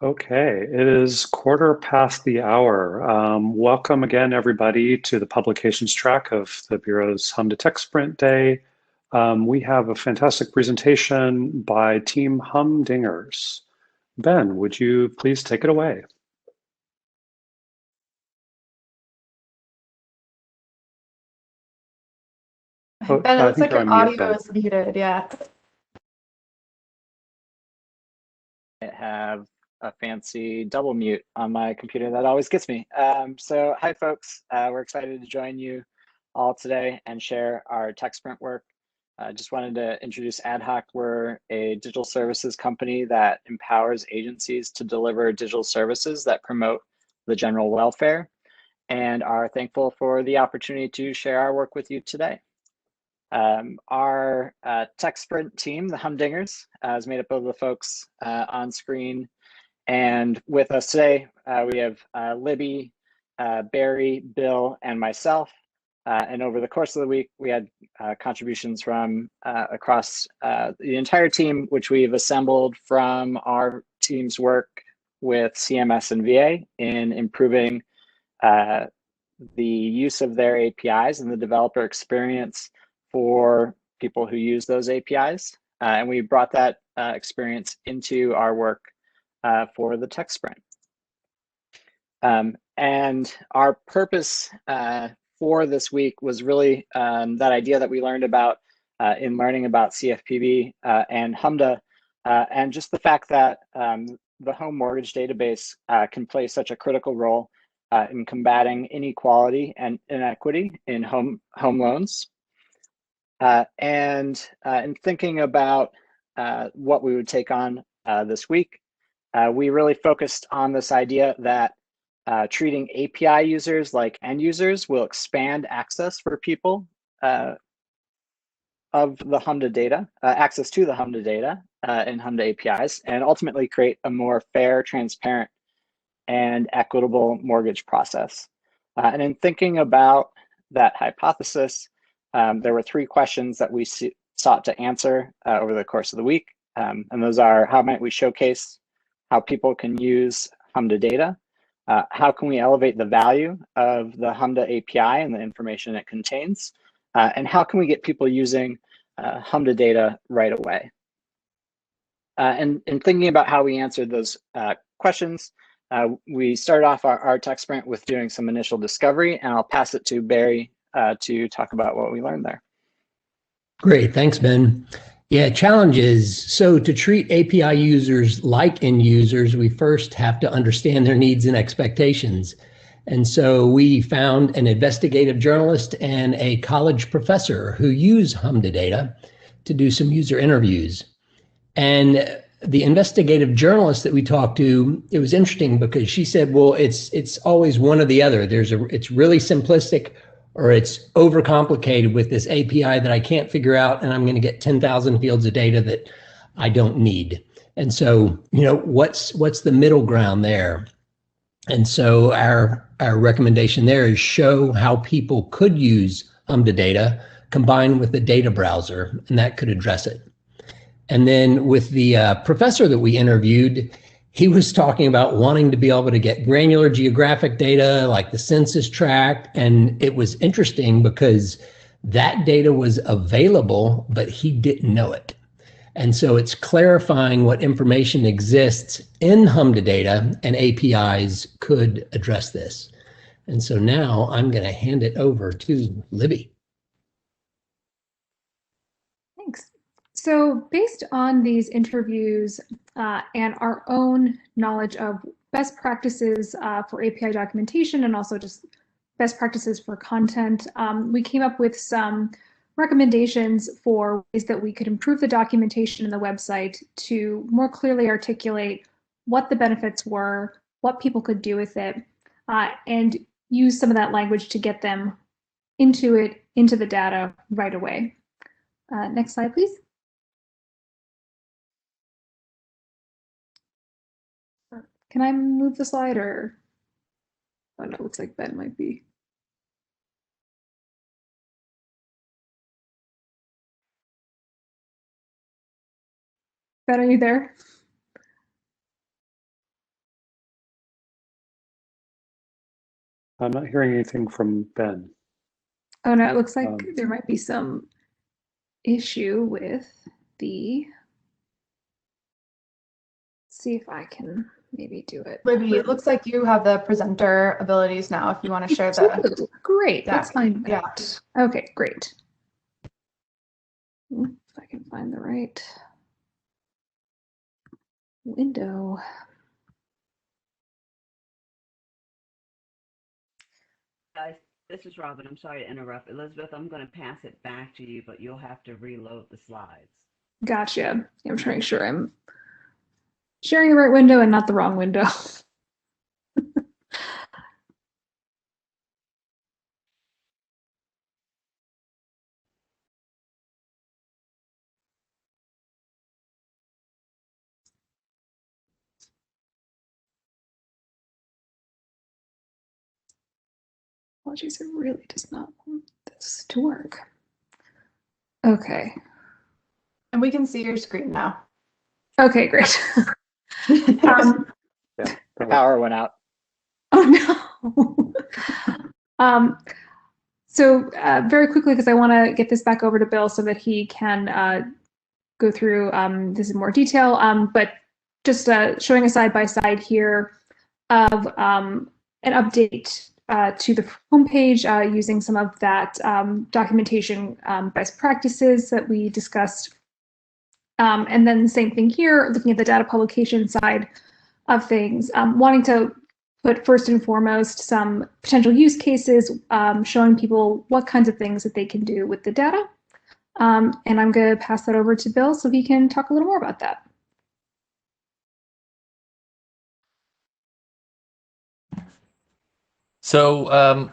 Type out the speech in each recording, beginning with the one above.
Okay, it is quarter past the hour. Welcome again, everybody, to the publications track of the Bureau's HMDA Tech Sprint Day. We have a fantastic presentation by Team HMDingers. Ben, would you please take it away? Oh, Ben, it I looks think like you're your on mute, audio Ben. is muted, yeah. I have a fancy double mute on my computer that always gets me. So hi folks, we're excited to join you all today and share our tech sprint work. I just wanted to introduce AdHoc. We're a digital services company that empowers agencies to deliver digital services that promote the general welfare, and are thankful for the opportunity to share our work with you today. Our tech sprint team, the HMDingers, is made up of the folks on screen. And with us today, we have Libby, Barry, Bill, and myself. And over the course of the week, we had contributions from across the entire team, which we've assembled from our team's work with CMS and VA in improving the use of their APIs and the developer experience for people who use those APIs. And we brought that experience into our work for the tech sprint. And our purpose for this week was really that idea that we learned about in learning about CFPB and HMDA, and just the fact that the home mortgage database can play such a critical role in combating inequality and inequity in home loans. And in thinking about what we would take on this week, we really focused on this idea that treating API users like end users will expand access for people of the HMDA data, access to the HMDA data in HMDA APIs, and ultimately create a more fair, transparent, and equitable mortgage process. And in thinking about that hypothesis, there were three questions that we sought to answer over the course of the week. And those are: how might we showcase how people can use HMDA data? How can we elevate the value of the HMDA API and the information it contains? And how can we get people using HMDA data right away? And in thinking about how we answered those questions, we started off our tech sprint with doing some initial discovery, and I'll pass it to Barry to talk about what we learned there. Great, thanks, Ben. Yeah, challenges. So to treat API users like end users, we first have to understand their needs and expectations. And so we found an investigative journalist and a college professor who use HMDA data to do some user interviews. And the investigative journalist that we talked to, it was interesting because she said, well, it's always one or the other. It's really simplistic, or it's overcomplicated with this API that I can't figure out, and I'm going to get 10,000 fields of data that I don't need. And so, what's the middle ground there? And so our recommendation there is show how people could use HMDA data combined with the data browser, and that could address it. And then with the professor that we interviewed, he was talking about wanting to be able to get granular geographic data like the census tract. And it was interesting because that data was available, but he didn't know it. And so it's clarifying what information exists in HMDA data, and APIs could address this. And so now I'm going to hand it over to Libby. Thanks. So based on these interviews and our own knowledge of best practices for API documentation and also just best practices for content, we came up with some recommendations for ways that we could improve the documentation in the website to more clearly articulate what the benefits were, what people could do with it, and use some of that language to get them into the data right away. Next slide, please. Can I move the slide, or? Oh no, it looks like Ben might be. Ben, are you there? I'm not hearing anything from Ben. Oh no, it looks like there might be some issue with the, see if I can maybe do it. Libby, it looks like you have the presenter abilities now if you want to share the. Great, deck. let's find Yeah. that. Okay, great. If I can find the right window. Guys, this is Robin. I'm sorry to interrupt. Elizabeth, I'm going to pass it back to you, but you'll have to reload the slides. Gotcha. I'm trying to make sure I'm sharing the right window and not the wrong window. Apologies, it really does not want this to work. Okay. And we can see your screen now. Okay, great. Yeah, Power went out. Oh no. So very quickly, because I want to get this back over to Bill so that he can go through this in more detail, but just showing a side-by-side here of an update to the homepage using some of that documentation best practices that we discussed. And then the same thing here, looking at the data publication side of things, wanting to put first and foremost some potential use cases, showing people what kinds of things that they can do with the data. And I'm going to pass that over to Bill so he can talk a little more about that. So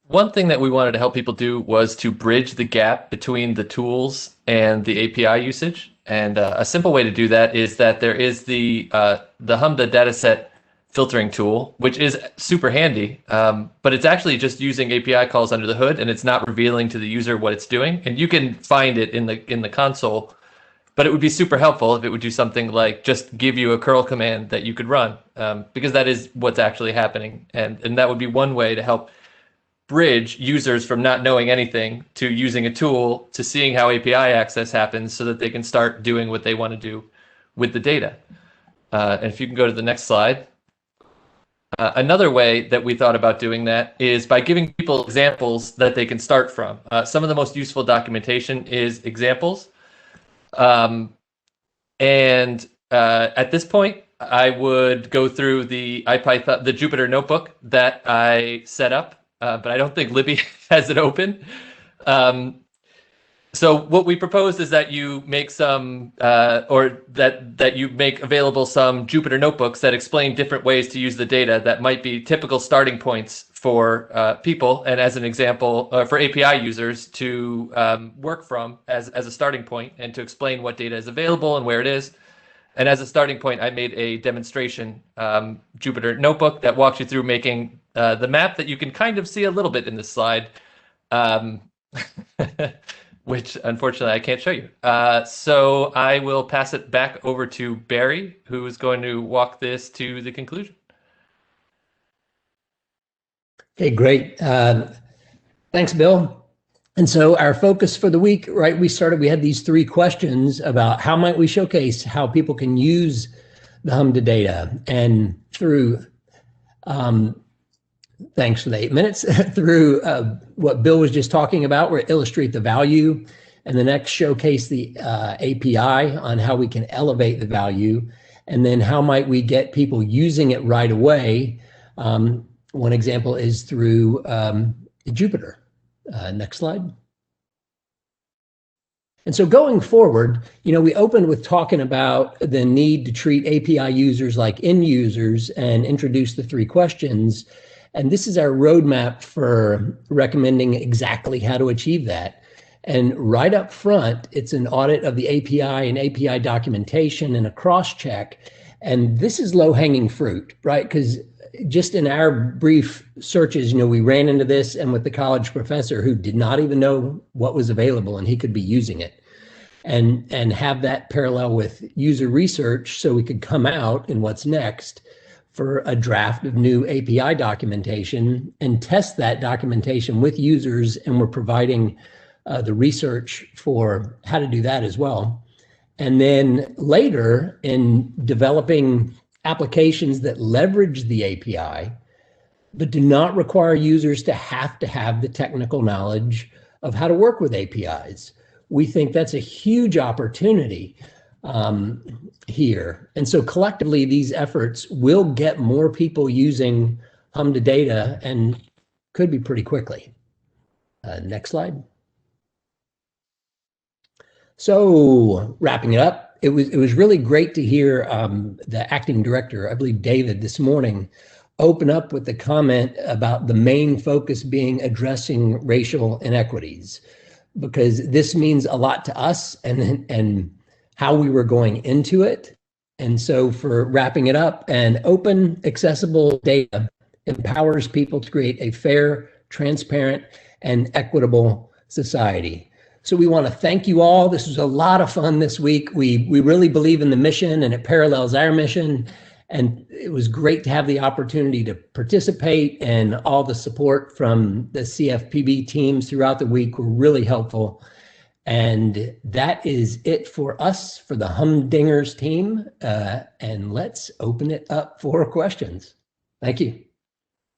one thing that we wanted to help people do was to bridge the gap between the tools and the API usage. And a simple way to do that is that there is the HMDA dataset filtering tool, which is super handy, but it's actually just using API calls under the hood, and it's not revealing to the user what it's doing. And you can find it in the console, but it would be super helpful if it would do something like just give you a curl command that you could run, because that is what's actually happening. And that would be one way to help bridge users from not knowing anything to using a tool to seeing how API access happens so that they can start doing what they want to do with the data. And if you can go to the next slide. Another way that we thought about doing that is by giving people examples that they can start from. Some of the most useful documentation is examples. And at this point, I would go through the IPython, the Jupyter notebook that I set up, but I don't think Libby has it open. So what we proposed is that you make some, or that you make available some Jupyter notebooks that explain different ways to use the data that might be typical starting points for people, and as an example, for API users to work from as a starting point and to explain what data is available and where it is. And as a starting point, I made a demonstration Jupyter notebook that walks you through making the map that you can kind of see a little bit in this slide. Which unfortunately I can't show you. So I will pass it back over to Barry, who is going to walk this to the conclusion. Okay, great. Thanks, Bill. And so our focus for the week, right, we had these 3 questions about how might we showcase how people can use the HMDA data, and through thanks for the 8 minutes, through what Bill was just talking about, where illustrate the value, and the next showcase the API on how we can elevate the value, and then how might we get people using it right away. One example is through Jupyter. Next slide. And so going forward, we opened with talking about the need to treat API users like end users and introduce the 3 questions. And this is our roadmap for recommending exactly how to achieve that. And right up front, it's an audit of the API and API documentation and a cross-check. And this is low-hanging fruit, right? Because just in our brief searches, we ran into this, and with the college professor who did not even know what was available and he could be using it. And have that parallel with user research so we could come out in what's next for a draft of new API documentation and test that documentation with users, and we're providing the research for how to do that as well. And then later, in developing applications that leverage the API, but do not require users to have the technical knowledge of how to work with APIs. We think that's a huge opportunity here. And so collectively, these efforts will get more people using HMDA and could be pretty quickly. Next slide. So wrapping it up, it was really great to hear the acting director, I believe David, this morning, open up with the comment about the main focus being addressing racial inequities, because this means a lot to us and how we were going into it. And so for wrapping it up, and open, accessible data empowers people to create a fair, transparent, and equitable society. So we want to thank you all. This was a lot of fun this week. We really believe in the mission, and it parallels our mission. And it was great to have the opportunity to participate, and all the support from the CFPB teams throughout the week were really helpful. And that is it for us, for the HMD-INGERS team. And let's open it up for questions. Thank you.